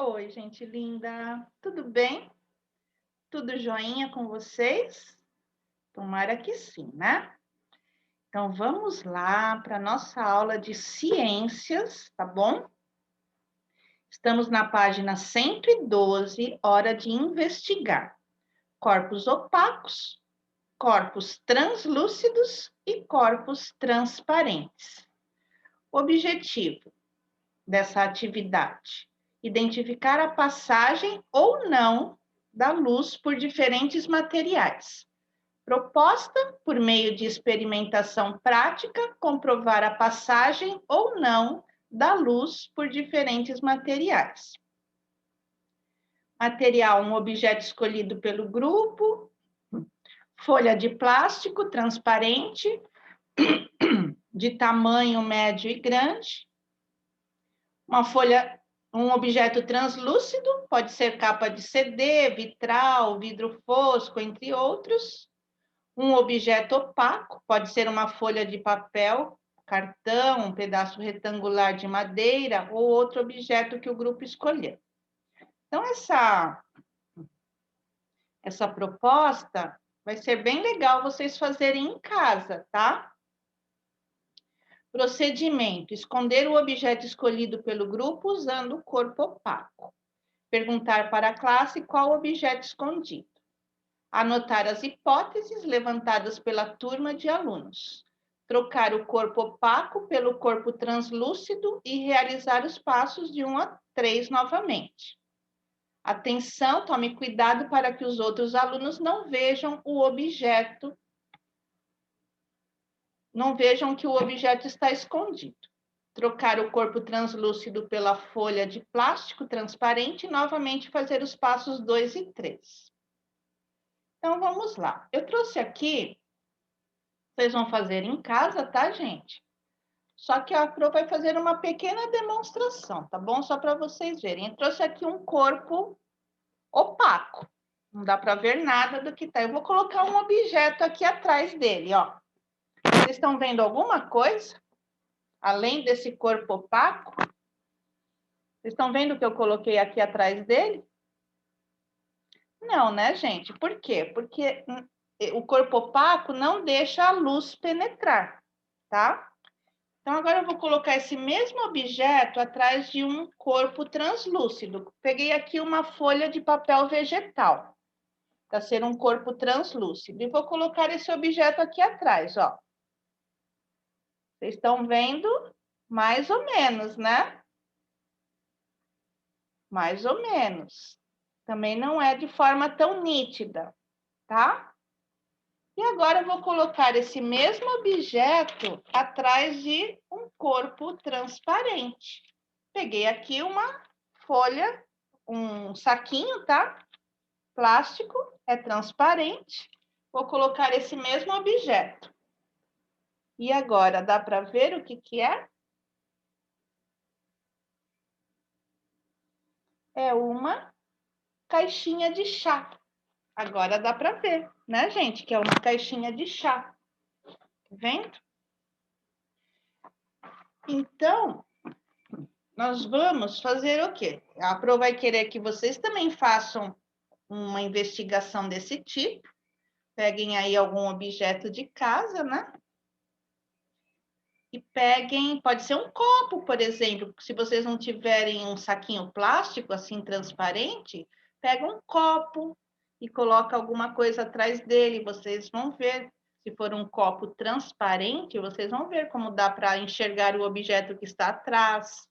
Oi, gente linda, tudo bem? Tudo joinha com vocês? Tomara que sim, né? Então vamos lá para a nossa aula de ciências, tá bom? Estamos na página 112, hora de investigar. Corpos opacos, corpos translúcidos e corpos transparentes. Objetivo dessa atividade: identificar a passagem ou não da luz por diferentes materiais. Proposta, por meio de experimentação prática, comprovar a passagem ou não da luz por diferentes materiais. Material, um objeto escolhido pelo grupo, folha de plástico transparente, de tamanho médio e grande, uma folha, um objeto translúcido, pode ser capa de CD, vitral, vidro fosco, entre outros. Um objeto opaco, pode ser uma folha de papel, cartão, um pedaço retangular de madeira ou outro objeto que o grupo escolher. Então, essa proposta vai ser bem legal vocês fazerem em casa, tá? Procedimento: esconder o objeto escolhido pelo grupo usando o corpo opaco. Perguntar para a classe qual objeto escondido. Anotar as hipóteses levantadas pela turma de alunos. Trocar o corpo opaco pelo corpo translúcido e realizar os passos de 1 a 3 novamente. Atenção, tome cuidado para que os outros alunos não vejam o objeto, não vejam que o objeto está escondido. Trocar o corpo translúcido pela folha de plástico transparente e novamente fazer os passos 2 e 3. Então, vamos lá. Eu trouxe aqui, vocês vão fazer em casa, tá, gente? Só que a Pro vai fazer uma pequena demonstração, tá bom? Só para vocês verem. Eu trouxe aqui um corpo opaco. Não dá para ver nada do que tá. Eu vou colocar um objeto aqui atrás dele, ó. Vocês estão vendo alguma coisa? Além desse corpo opaco? Vocês estão vendo o que eu coloquei aqui atrás dele? Não, né, gente? Por quê? Porque o corpo opaco não deixa a luz penetrar, tá? Então, agora eu vou colocar esse mesmo objeto atrás de um corpo translúcido. Peguei aqui uma folha de papel vegetal, para ser um corpo translúcido. E vou colocar esse objeto aqui atrás, ó. Vocês estão vendo? Mais ou menos, né? Mais ou menos. Também não é de forma tão nítida, tá? E agora eu vou colocar esse mesmo objeto atrás de um corpo transparente. Peguei aqui uma folha, um saquinho, tá? Plástico, é transparente. Vou colocar esse mesmo objeto. E agora, dá para ver o que que é? É uma caixinha de chá. Agora dá para ver, né, gente? Que é uma caixinha de chá. Tá vendo? Então, nós vamos fazer o quê? A Pro vai querer que vocês também façam uma investigação desse tipo. Peguem aí algum objeto de casa, né? E peguem, pode ser um copo, por exemplo, se vocês não tiverem um saquinho plástico assim transparente, pega um copo e coloca alguma coisa atrás dele, vocês vão ver. Se for um copo transparente, vocês vão ver como dá para enxergar o objeto que está atrás.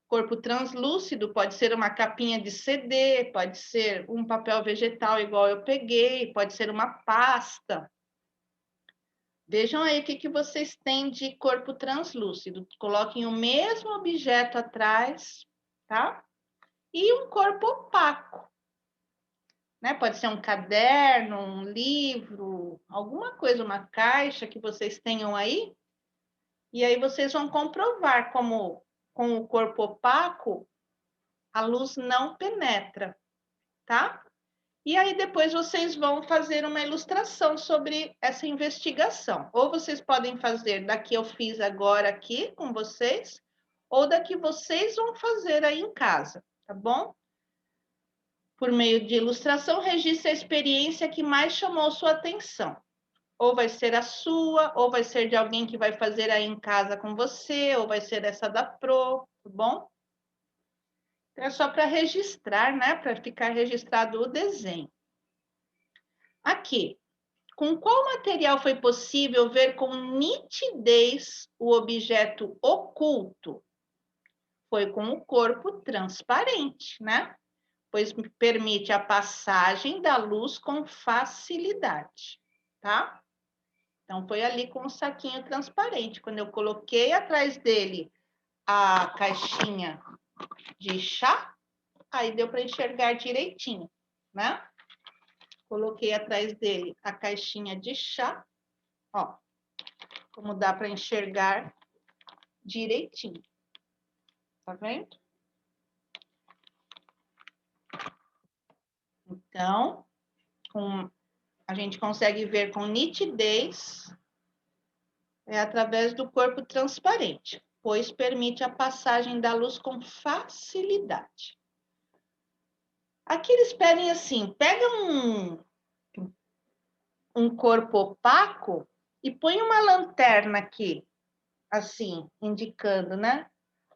Corpo translúcido pode ser uma capinha de CD, pode ser um papel vegetal igual eu peguei, pode ser uma pasta. Vejam aí o que vocês têm de corpo translúcido. Coloquem o mesmo objeto atrás, tá? E um corpo opaco, né? Pode ser um caderno, um livro, alguma coisa, uma caixa que vocês tenham aí. E aí vocês vão comprovar como com o corpo opaco a luz não penetra, tá? E aí depois vocês vão fazer uma ilustração sobre essa investigação. Ou vocês podem fazer da que eu fiz agora aqui com vocês, ou da que vocês vão fazer aí em casa, tá bom? Por meio de ilustração, registre a experiência que mais chamou sua atenção. Ou vai ser a sua, ou vai ser de alguém que vai fazer aí em casa com você, ou vai ser essa da Pro, tá bom? Então, é só para registrar, né? Para ficar registrado o desenho. Aqui, com qual material foi possível ver com nitidez o objeto oculto? Foi com o corpo transparente, né? Pois permite a passagem da luz com facilidade, tá? Então, foi ali com o saquinho transparente. Quando eu coloquei atrás dele a caixinha de chá, aí deu para enxergar direitinho, né? Coloquei atrás dele a caixinha de chá, ó, como dá para enxergar direitinho. Tá vendo? Então, a gente consegue ver com nitidez através do corpo transparente, pois permite a passagem da luz com facilidade. Aqui eles pedem assim, pega um corpo opaco e põe uma lanterna aqui, assim, indicando, né?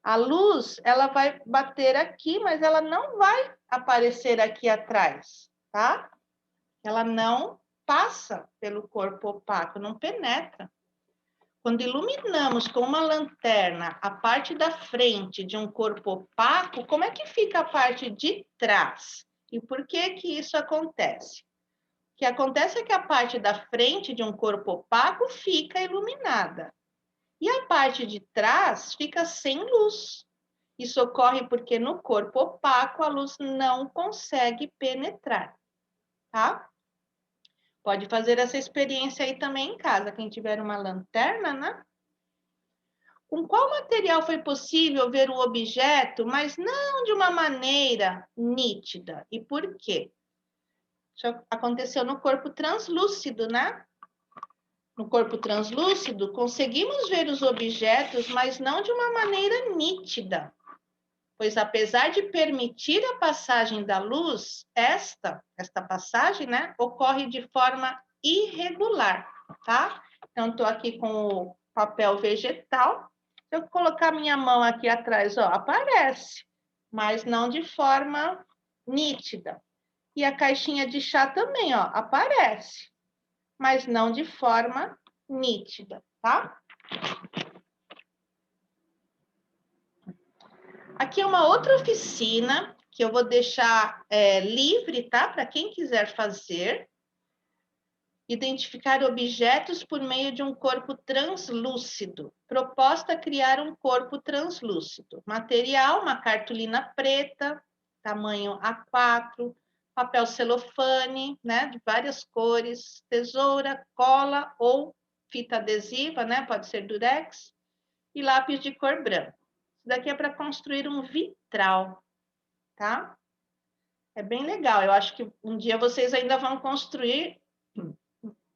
A luz, ela vai bater aqui, mas ela não vai aparecer aqui atrás, tá? Ela não passa pelo corpo opaco, não penetra. Quando iluminamos com uma lanterna a parte da frente de um corpo opaco, como é que fica a parte de trás? E por que que isso acontece? O que acontece é que a parte da frente de um corpo opaco fica iluminada. E a parte de trás fica sem luz. Isso ocorre porque no corpo opaco a luz não consegue penetrar, tá? Pode fazer essa experiência aí também em casa, quem tiver uma lanterna, né? Com qual material foi possível ver o objeto, mas não de uma maneira nítida? E por quê? Isso aconteceu no corpo translúcido, né? No corpo translúcido, conseguimos ver os objetos, mas não de uma maneira nítida. Pois apesar de permitir a passagem da luz, esta passagem, né, ocorre de forma irregular, tá? Então, estou aqui com o papel vegetal. Se eu colocar minha mão aqui atrás, ó, aparece, mas não de forma nítida. E a caixinha de chá também, ó, aparece, mas não de forma nítida, tá? Aqui é uma outra oficina que eu vou deixar livre, tá? Para quem quiser fazer. Identificar objetos por meio de um corpo translúcido. Proposta criar um corpo translúcido. Material, uma cartolina preta, tamanho A4, papel celofane, né? De várias cores, tesoura, cola ou fita adesiva, né? Pode ser durex, e lápis de cor branca. Isso daqui é para construir um vitral, tá? É bem legal. Eu acho que um dia vocês ainda vão construir,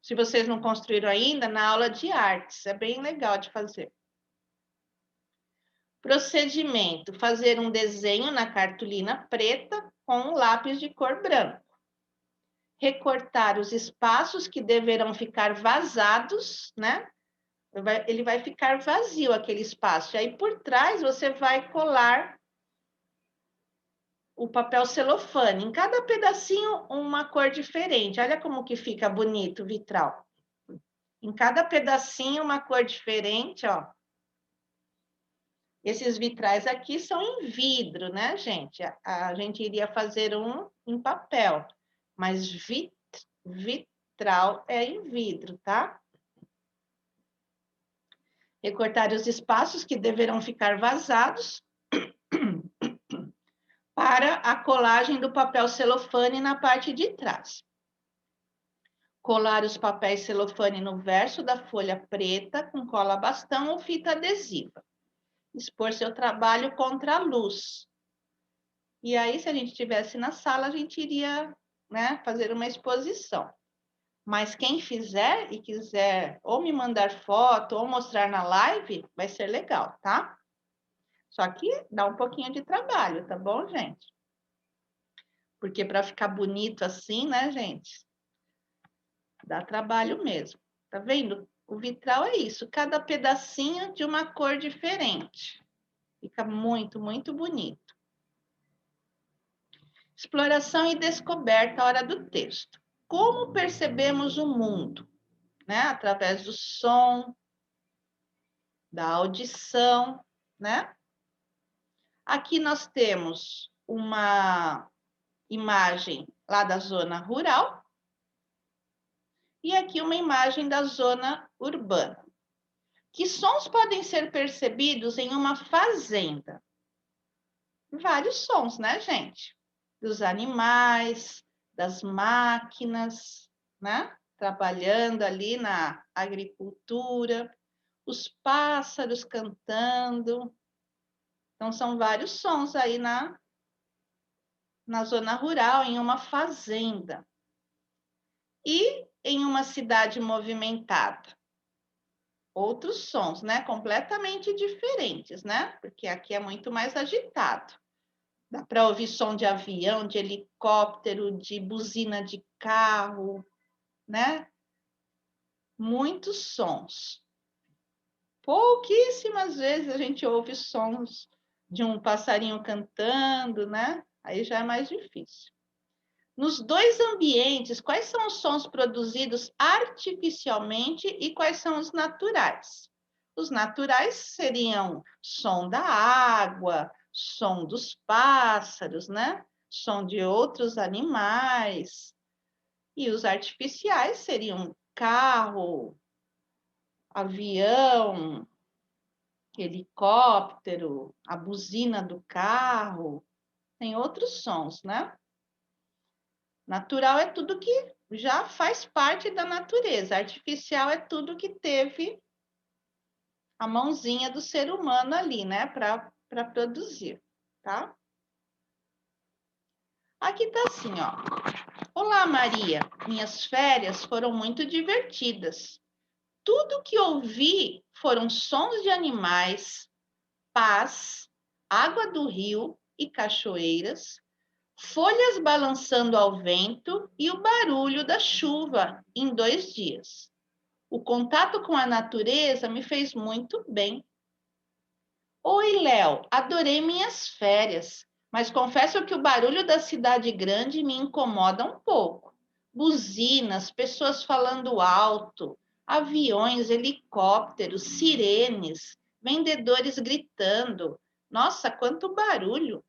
se vocês não construíram ainda, na aula de artes. É bem legal de fazer. Procedimento: fazer um desenho na cartolina preta com um lápis de cor branco. Recortar os espaços que deverão ficar vazados, né? Ele vai ficar vazio aquele espaço. E aí, por trás, você vai colar o papel celofane. Em cada pedacinho, uma cor diferente. Olha como que fica bonito o vitral. Em cada pedacinho, uma cor diferente, ó. Esses vitrais aqui são em vidro, né, gente? A gente iria fazer um em papel, mas vitral é em vidro, tá? Recortar os espaços que deverão ficar vazados para a colagem do papel celofane na parte de trás. Colar os papéis celofane no verso da folha preta com cola bastão ou fita adesiva. Expor seu trabalho contra a luz. E aí, se a gente estivesse na sala, a gente iria, né, fazer uma exposição. Mas quem fizer e quiser ou me mandar foto ou mostrar na live, vai ser legal, tá? Só que dá um pouquinho de trabalho, tá bom, gente? Porque para ficar bonito assim, né, gente? Dá trabalho mesmo. Tá vendo? O vitral é isso, cada pedacinho de uma cor diferente. Fica muito, muito bonito. Exploração e descoberta, hora do texto. Como percebemos o mundo? Né? Através do som, da audição, né? Aqui nós temos uma imagem lá da zona rural e aqui uma imagem da zona urbana. Que sons podem ser percebidos em uma fazenda? Vários sons, né, gente? Dos animais, das máquinas, né? Trabalhando ali na agricultura, os pássaros cantando. Então, são vários sons aí na zona rural, em uma fazenda. E em uma cidade movimentada. Outros sons, né? Completamente diferentes, né? Porque aqui é muito mais agitado. Dá para ouvir som de avião, de helicóptero, de buzina de carro, né? Muitos sons. Pouquíssimas vezes a gente ouve sons de um passarinho cantando, né? Aí já é mais difícil. Nos dois ambientes, quais são os sons produzidos artificialmente e quais são os naturais? Os naturais seriam som da água, som dos pássaros, né? Som de outros animais. E os artificiais seriam carro, avião, helicóptero, a buzina do carro. Tem outros sons, né? Natural é tudo que já faz parte da natureza. Artificial é tudo que teve a mãozinha do ser humano ali, né, para produzir, tá? Aqui tá assim, ó. Olá, Maria. Minhas férias foram muito divertidas. Tudo que ouvi foram sons de animais, paz, água do rio e cachoeiras, folhas balançando ao vento e o barulho da chuva em 2 dias. O contato com a natureza me fez muito bem. Oi, Léo, adorei minhas férias, mas confesso que o barulho da cidade grande me incomoda um pouco. Buzinas, pessoas falando alto, aviões, helicópteros, sirenes, vendedores gritando. Nossa, quanto barulho!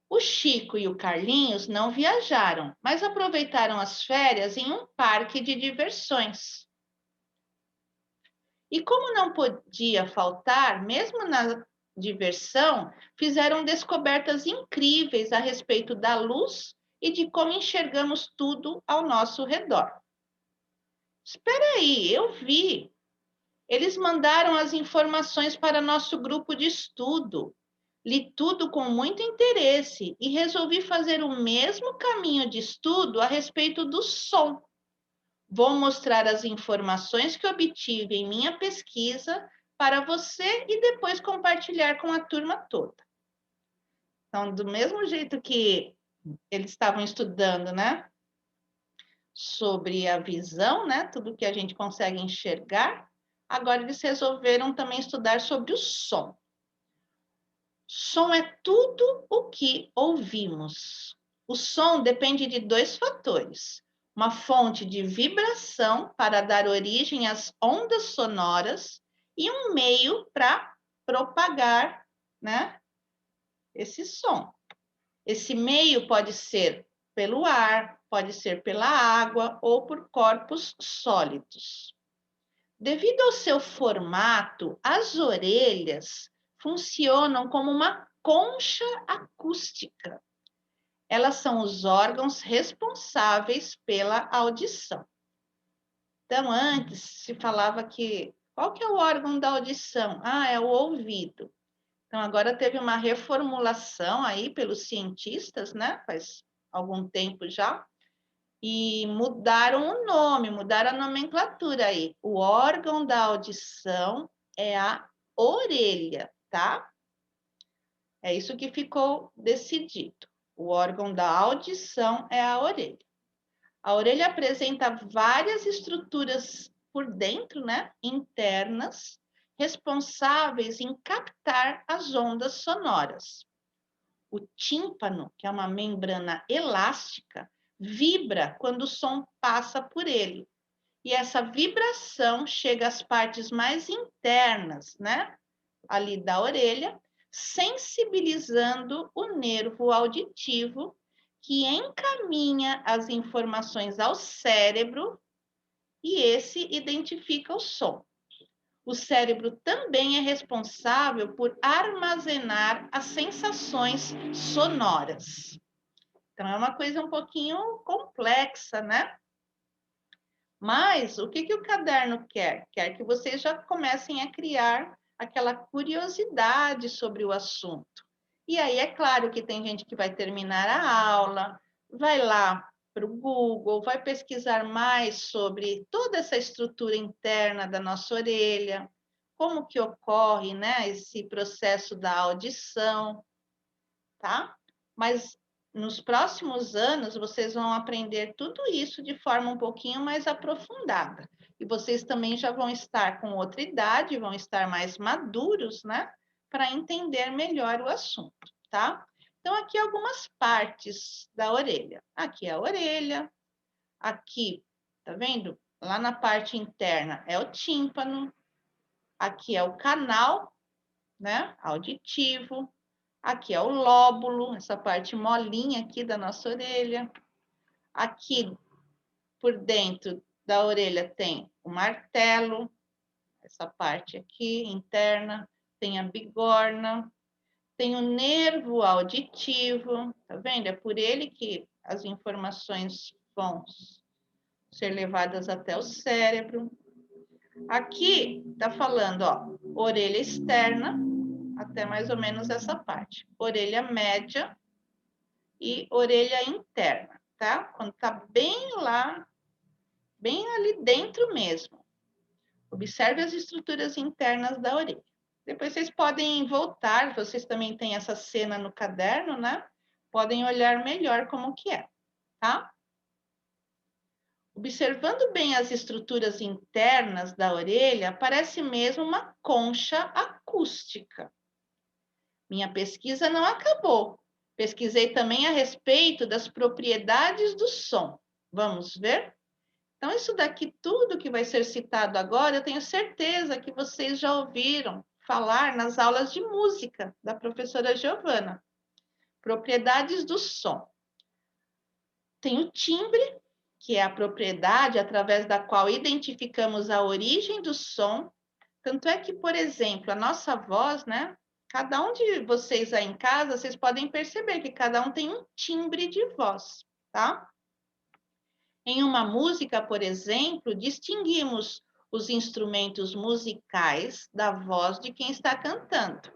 O Chico e o Carlinhos não viajaram, mas aproveitaram as férias em um parque de diversões. E como não podia faltar, mesmo na diversão, fizeram descobertas incríveis a respeito da luz e de como enxergamos tudo ao nosso redor. Espera aí, eu vi. Eles mandaram as informações para nosso grupo de estudo. Li tudo com muito interesse e resolvi fazer o mesmo caminho de estudo a respeito do som. Vou mostrar as informações que obtive em minha pesquisa para você e depois compartilhar com a turma toda. Então, do mesmo jeito que eles estavam estudando, né, sobre a visão, né, tudo que a gente consegue enxergar, agora eles resolveram também estudar sobre o som. Som é tudo o que ouvimos. O som depende de 2 fatores. Uma fonte de vibração para dar origem às ondas sonoras e um meio para propagar, né, esse som. Esse meio pode ser pelo ar, pode ser pela água ou por corpos sólidos. Devido ao seu formato, as orelhas funcionam como uma concha acústica. Elas são os órgãos responsáveis pela audição. Então, antes se falava que qual que é o órgão da audição? Ah, é o ouvido. Então, agora teve uma reformulação aí pelos cientistas, né? Faz algum tempo já, e mudaram o nome, mudaram a nomenclatura aí. O órgão da audição é a orelha, tá? É isso que ficou decidido. O órgão da audição é a orelha. A orelha apresenta várias estruturas por dentro, né, internas, responsáveis em captar as ondas sonoras. O tímpano, que é uma membrana elástica, vibra quando o som passa por ele. E essa vibração chega às partes mais internas, né, ali da orelha, sensibilizando o nervo auditivo, que encaminha as informações ao cérebro e esse identifica o som. O cérebro também é responsável por armazenar as sensações sonoras. Então, é uma coisa um pouquinho complexa, né? Mas o que o caderno quer? Quer que vocês já comecem a criar aquela curiosidade sobre o assunto. E aí, é claro que tem gente que vai terminar a aula, vai lá para o Google, vai pesquisar mais sobre toda essa estrutura interna da nossa orelha, como que ocorre, né, esse processo da audição, tá? Mas nos próximos anos, vocês vão aprender tudo isso de forma um pouquinho mais aprofundada. E vocês também já vão estar com outra idade, vão estar mais maduros, né? Para entender melhor o assunto, tá? Então, aqui algumas partes da orelha. Aqui é a orelha, aqui, tá vendo? Lá na parte interna é o tímpano, aqui é o canal, né? Auditivo. Aqui é o lóbulo, essa parte molinha aqui da nossa orelha. Aqui por dentro da orelha tem o martelo, essa parte aqui interna, tem a bigorna, tem o nervo auditivo, tá vendo? É por ele que as informações vão ser levadas até o cérebro. Aqui tá falando, ó, orelha externa, até mais ou menos essa parte. Orelha média e orelha interna, tá? Quando tá bem lá, bem ali dentro mesmo. Observe as estruturas internas da orelha. Depois vocês podem voltar, vocês também têm essa cena no caderno, né? Podem olhar melhor como que é, tá? Observando bem as estruturas internas da orelha, parece mesmo uma concha acústica. Minha pesquisa não acabou. Pesquisei também a respeito das propriedades do som. Vamos ver? Então, isso daqui, tudo que vai ser citado agora, eu tenho certeza que vocês já ouviram falar nas aulas de música da professora Giovana. Propriedades do som. Tem o timbre, que é a propriedade através da qual identificamos a origem do som. Tanto é que, por exemplo, a nossa voz, né? Cada um de vocês aí em casa, vocês podem perceber que cada um tem um timbre de voz, tá? Em uma música, por exemplo, distinguimos os instrumentos musicais da voz de quem está cantando.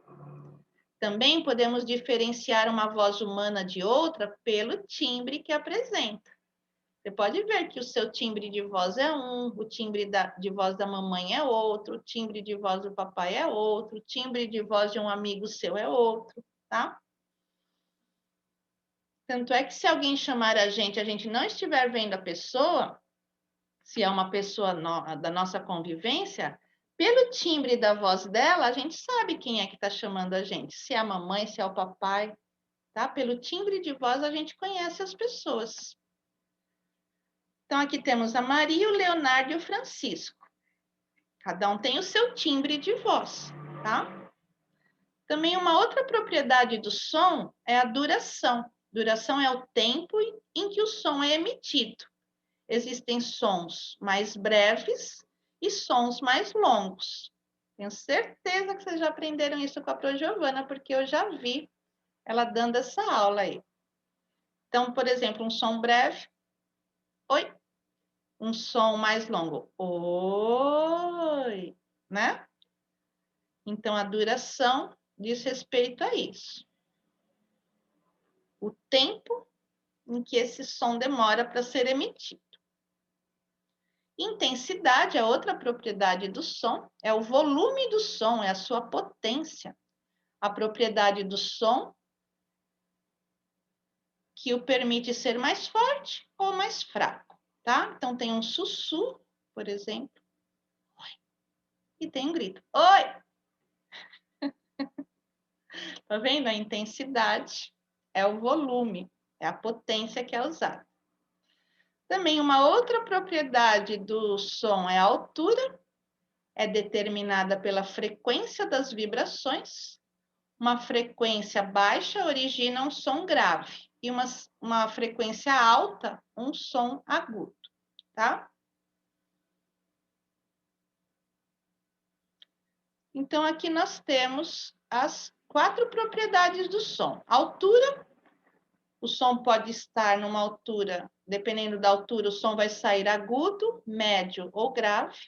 Também podemos diferenciar uma voz humana de outra pelo timbre que apresenta. Você pode ver que o seu timbre de voz é um, o timbre de voz da mamãe é outro, o timbre de voz do papai é outro, o timbre de voz de um amigo seu é outro, tá? Tanto é que se alguém chamar a gente não estiver vendo a pessoa, se é uma pessoa da nossa convivência, pelo timbre da voz dela, a gente sabe quem é que está chamando a gente, se é a mamãe, se é o papai, tá? Pelo timbre de voz, a gente conhece as pessoas. Então, aqui temos a Maria, o Leonardo e o Francisco. Cada um tem o seu timbre de voz, tá? Também uma outra propriedade do som é a duração. Duração é o tempo em que o som é emitido. Existem sons mais breves e sons mais longos. Tenho certeza que vocês já aprenderam isso com a Pro Giovana, porque eu já vi ela dando essa aula aí. Então, por exemplo, um som breve, oi. Um som mais longo, oi, né? Então, a duração diz respeito a isso. O tempo em que esse som demora para ser emitido. Intensidade, a outra propriedade do som, é o volume do som, é a sua potência. A propriedade do som que o permite ser mais forte ou mais fraco, tá? Então, tem um sussurro, por exemplo, e tem um grito. Oi! Tá vendo? A intensidade é o volume, é a potência que é usada. Também uma outra propriedade do som é a altura, é determinada pela frequência das vibrações. Uma frequência baixa origina um som grave e uma frequência alta, um som agudo, tá? Então, aqui nós temos as 4 propriedades do som. Altura, o som pode estar numa altura, dependendo da altura, o som vai sair agudo, médio ou grave.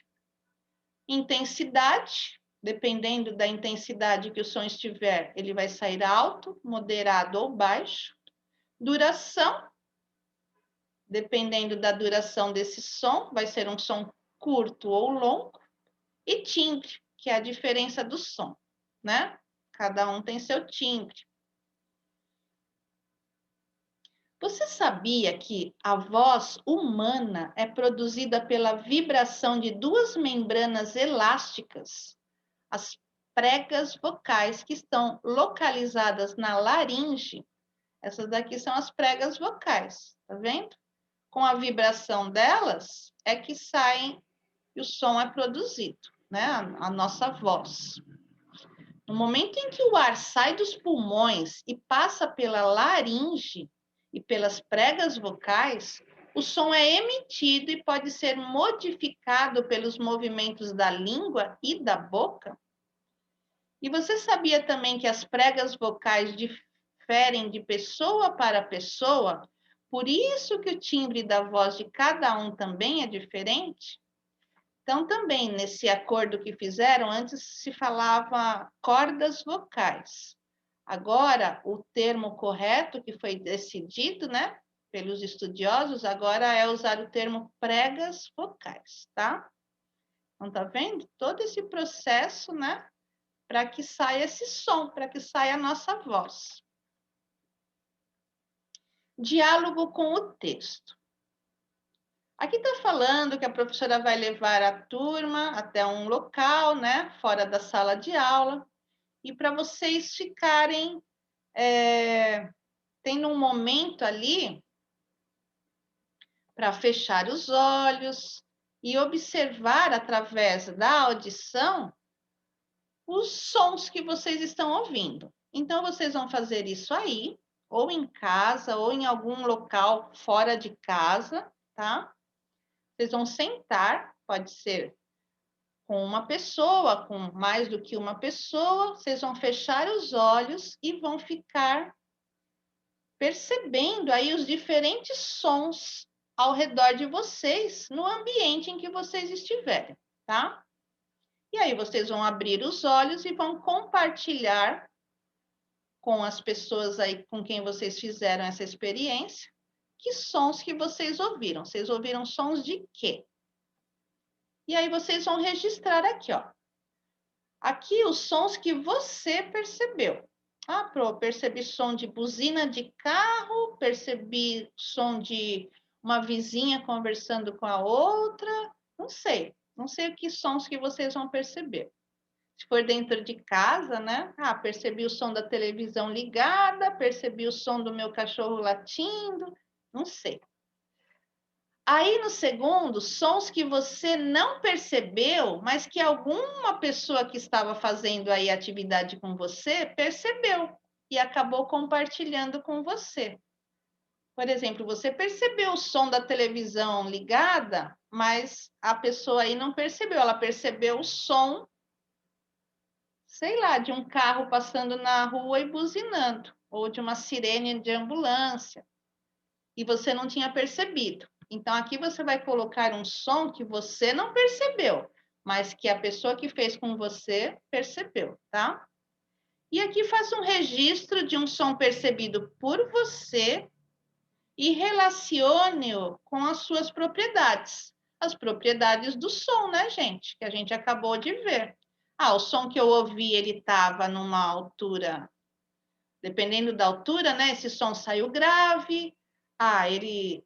Intensidade, dependendo da intensidade que o som estiver, ele vai sair alto, moderado ou baixo. Duração, dependendo da duração desse som, vai ser um som curto ou longo. E timbre, que é a diferença do som, né? Cada um tem seu timbre. Você sabia que a voz humana é produzida pela vibração de 2 membranas elásticas, as pregas vocais, que estão localizadas na laringe? Essas daqui são as pregas vocais, tá vendo? Com a vibração delas é que saem e o som é produzido, né? A nossa voz. No momento em que o ar sai dos pulmões e passa pela laringe e pelas pregas vocais, o som é emitido e pode ser modificado pelos movimentos da língua e da boca. E você sabia também que as pregas vocais diferem de pessoa para pessoa? Por isso que o timbre da voz de cada um também é diferente? Então, também, nesse acordo que fizeram, antes se falava cordas vocais. Agora, o termo correto que foi decidido, né, pelos estudiosos, agora é usar o termo pregas vocais, tá? Então, tá vendo? Todo esse processo, né, para que saia esse som, para que saia a nossa voz. Diálogo com o texto. Aqui está falando que a professora vai levar a turma até um local, né, fora da sala de aula, e para vocês ficarem tendo um momento ali para fechar os olhos e observar através da audição os sons que vocês estão ouvindo. Então, vocês vão fazer isso aí, ou em casa, ou em algum local fora de casa, tá? Vocês vão sentar, pode ser com uma pessoa, com mais do que uma pessoa, vocês vão fechar os olhos e vão ficar percebendo aí os diferentes sons ao redor de vocês, no ambiente em que vocês estiverem, tá? E aí vocês vão abrir os olhos e vão compartilhar com as pessoas aí com quem vocês fizeram essa experiência, que sons que vocês ouviram. Vocês ouviram sons de quê? E aí vocês vão registrar aqui, ó. Aqui os sons que você percebeu. Ah, percebi som de buzina de carro, percebi som de uma vizinha conversando com a outra. Não sei o que sons que vocês vão perceber. Se for dentro de casa, né? Ah, percebi o som da televisão ligada, percebi o som do meu cachorro latindo, não sei. Aí no segundo, sons que você não percebeu, mas que alguma pessoa que estava fazendo aí atividade com você percebeu e acabou compartilhando com você. Por exemplo, você percebeu o som da televisão ligada, mas a pessoa aí não percebeu, ela percebeu o som, sei lá, de um carro passando na rua e buzinando, ou de uma sirene de ambulância, e você não tinha percebido. Então, aqui você vai colocar um som que você não percebeu, mas que a pessoa que fez com você percebeu, tá? E aqui faça um registro de um som percebido por você e relacione-o com as suas propriedades. As propriedades do som, né, gente? Que a gente acabou de ver. Ah, o som que eu ouvi, ele estava numa altura dependendo da altura, né? Esse som saiu grave, ele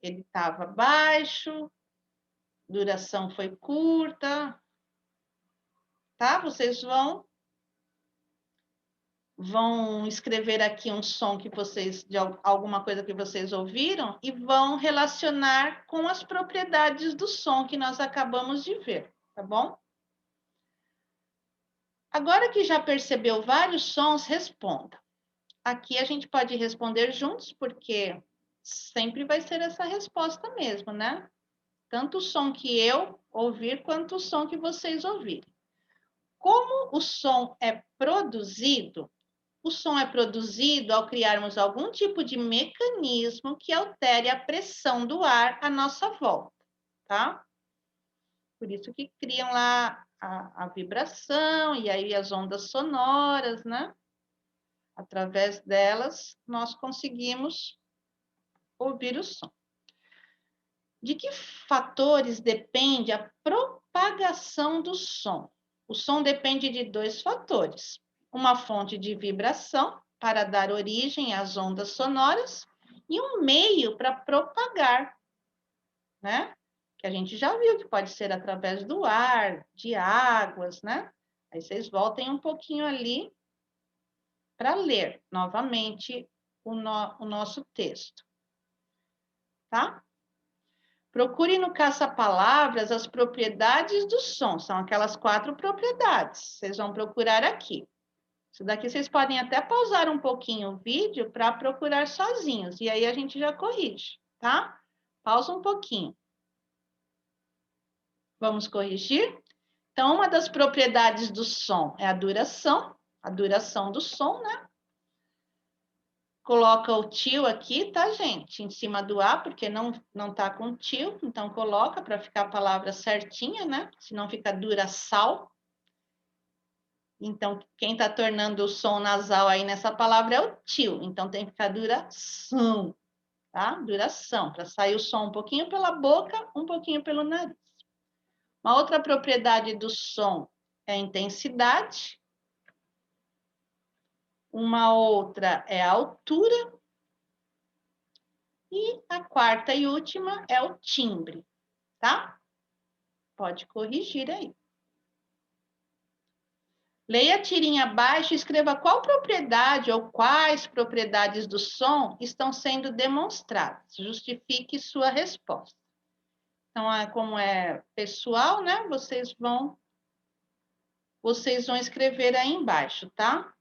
estava baixo, duração foi curta, tá? Vocês vão escrever aqui um som que vocês, de alguma coisa que vocês ouviram, e vão relacionar com as propriedades do som que nós acabamos de ver, tá bom? Agora que já percebeu vários sons, responda. Aqui a gente pode responder juntos, porque sempre vai ser essa resposta mesmo, né? Tanto o som que eu ouvir, quanto o som que vocês ouvirem. Como o som é produzido? O som é produzido ao criarmos algum tipo de mecanismo que altere a pressão do ar à nossa volta, tá? Por isso que criam lá a vibração e aí as ondas sonoras, né? Através delas, nós conseguimos ouvir o som. De que fatores depende a propagação do som? O som depende de 2 fatores. Uma fonte de vibração, para dar origem às ondas sonoras, e um meio para propagar, né? Que a gente já viu que pode ser através do ar, de águas, né? Aí vocês voltem um pouquinho ali para ler novamente o nosso texto, tá? Procure no caça-palavras as propriedades do som, são aquelas 4 propriedades. Vocês vão procurar aqui. Isso daqui vocês podem até pausar um pouquinho o vídeo para procurar sozinhos, e aí a gente já corrige, tá? Pausa um pouquinho. Vamos corrigir? Então, uma das propriedades do som é a duração do som, né? Coloca o tio aqui, tá, gente? Em cima do A, porque não tá com tio, então coloca para ficar a palavra certinha, né? Senão fica duraçal. Então, quem está tornando o som nasal aí nessa palavra é o tio, então tem que ficar duração, tá? Duração, para sair o som um pouquinho pela boca, um pouquinho pelo nariz. Uma outra propriedade do som é a intensidade. Uma outra é a altura. E a quarta e última é o timbre, tá? Pode corrigir aí. Leia a tirinha abaixo e escreva qual propriedade ou quais propriedades do som estão sendo demonstradas. Justifique sua resposta. Então, como é pessoal, né? Vocês vão escrever aí embaixo, tá?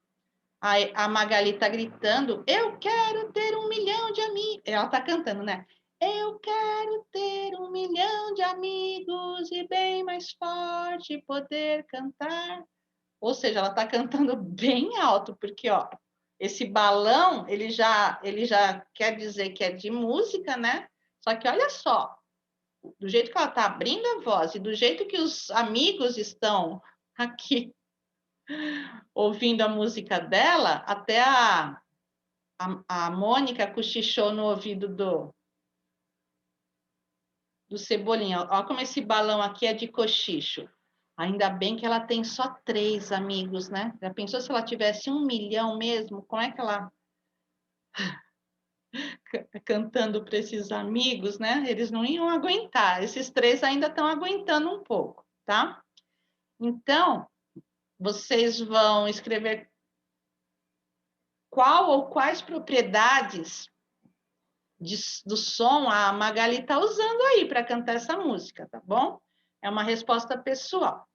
A Magali está gritando, eu quero ter 1 milhão de amigos. Ela está cantando, né? Eu quero ter 1 milhão de amigos e bem mais forte poder cantar. Ou seja, ela está cantando bem alto, porque ó, esse balão, ele já quer dizer que é de música, né? Só que olha só, do jeito que ela está abrindo a voz e do jeito que os amigos estão aqui ouvindo a música dela, até a Mônica cochichou no ouvido do Cebolinha. Olha como esse balão aqui é de cochicho. Ainda bem que ela tem só 3 amigos, né? Já pensou se ela tivesse 1 milhão mesmo? Como é que ela cantando para esses amigos, né? Eles não iam aguentar. Esses 3 ainda estão aguentando um pouco, tá? Então, vocês vão escrever qual ou quais propriedades do som a Magali está usando aí para cantar essa música, tá bom? É uma resposta pessoal.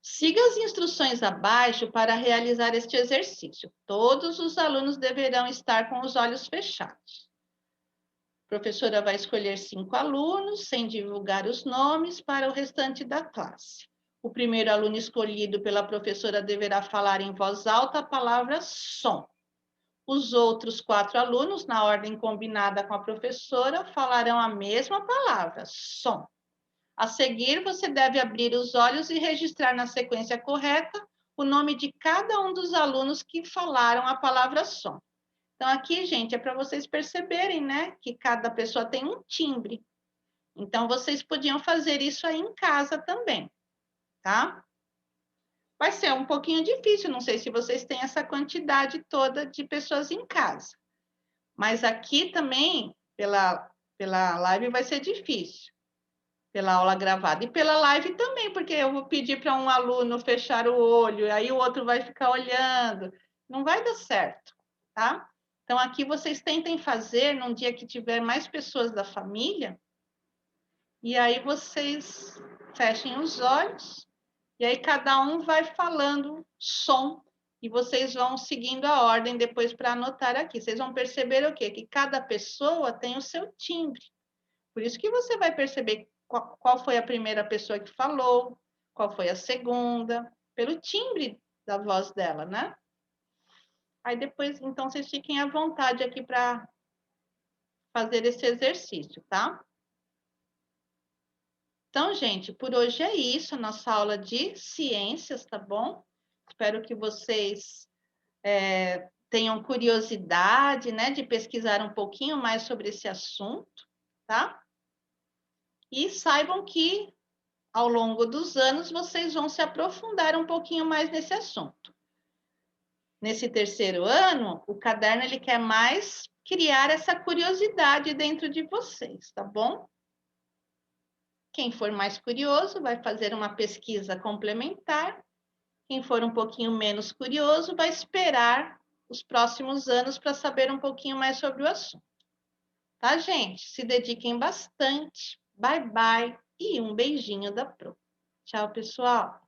Siga as instruções abaixo para realizar este exercício. Todos os alunos deverão estar com os olhos fechados. A professora vai escolher 5 alunos, sem divulgar os nomes, para o restante da classe. O primeiro aluno escolhido pela professora deverá falar em voz alta a palavra som. Os outros 4 alunos, na ordem combinada com a professora, falarão a mesma palavra, som. A seguir, você deve abrir os olhos e registrar na sequência correta o nome de cada um dos alunos que falaram a palavra som. Então, aqui, gente, é para vocês perceberem, né, que cada pessoa tem um timbre. Então, vocês podiam fazer isso aí em casa também, tá? vai ser um pouquinho difícil, não sei se vocês têm essa quantidade toda de pessoas em casa. Mas aqui também, pela live, vai ser difícil, pela aula gravada. E pela live também, porque eu vou pedir para um aluno fechar o olho, aí o outro vai ficar olhando. Não vai dar certo, tá? Então, aqui vocês tentem fazer num dia que tiver mais pessoas da família, e aí vocês fechem os olhos, e aí cada um vai falando som, e vocês vão seguindo a ordem depois para anotar aqui. Vocês vão perceber o quê? Que cada pessoa tem o seu timbre. Por isso que você vai perceber qual foi a primeira pessoa que falou, qual foi a segunda, pelo timbre da voz dela, né? Aí depois, então, vocês fiquem à vontade aqui para fazer esse exercício, tá? Então, gente, por hoje é isso, a nossa aula de ciências, tá bom? Espero que vocês tenham curiosidade, né, de pesquisar um pouquinho mais sobre esse assunto, tá? E saibam que, ao longo dos anos, vocês vão se aprofundar um pouquinho mais nesse assunto. Nesse terceiro ano, o caderno ele quer mais criar essa curiosidade dentro de vocês, tá bom? Quem for mais curioso vai fazer uma pesquisa complementar. Quem for um pouquinho menos curioso vai esperar os próximos anos para saber um pouquinho mais sobre o assunto. Tá, gente? Se dediquem bastante. Bye, bye e um beijinho da Pro. Tchau, pessoal.